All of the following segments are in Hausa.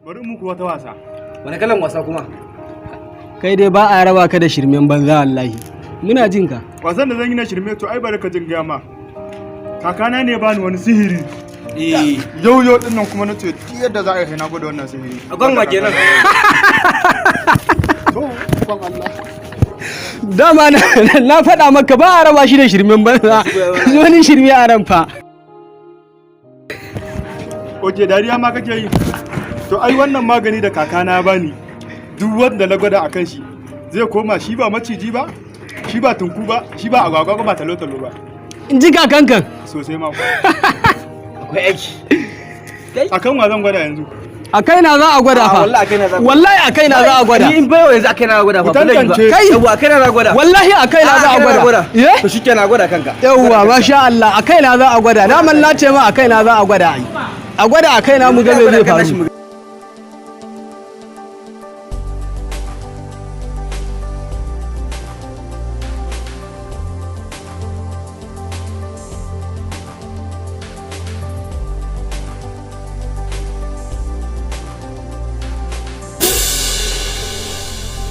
Bari muku wata wasa. Wani kalan wasa kuma? Kai dai ba a raba ka da shirmen banza wallahi. Muna jin ka. Wasan da zan yi na shirme to ai bari ka jin gaya ma. Kakana ne bani wani sihiri. Yau din nan kuma na ce yadda za a yi na gwada wannan sihiri. A gwangwa kenan. To, kwan Allah. Dama na faɗa maka ba a raba shi da shirmen banza. Wani shirme a ran fa. Oke, dariya ma kake yi. To ai wannan magani da kakana bani. Duk wanda na gwada akan shi zai koma shi ba maciji ba, shi ba tunku ba, shi ba agwagwa ba talo-talo ba. In ji kakankan. Sosai ma. Akwai aiki. Akan wa zan gwada yanzu? A kai na za a gwada fa. Wallahi a kai na za a gwada. Ni in bayo yanzu a kai na gwada fa. Kai yawa a kai na za gwada. Wallahi a kai na za a gwada. To shikenan gwada kanka. Yawwa masha Allah a kai na za a gwada. Daman na ce ma a kai na za a gwada ai. A gwada a kai na mu ga me zai faru.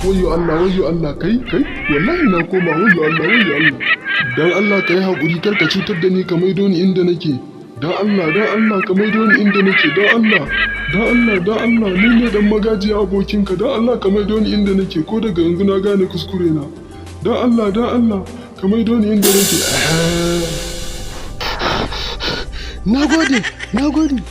Wayyo Allah kai wallahi na koma wayyo Allah dan Allah kai hakuri kar ka cutar da ni ka maido ni inda nake dan Allah ka maido ni inda nake dan Allah ni ne dan magaji abokinka dan Allah ka maido ni inda nake ko daga yanzu na gane kuskure na dan Allah ka maido ni inda nake. Nagode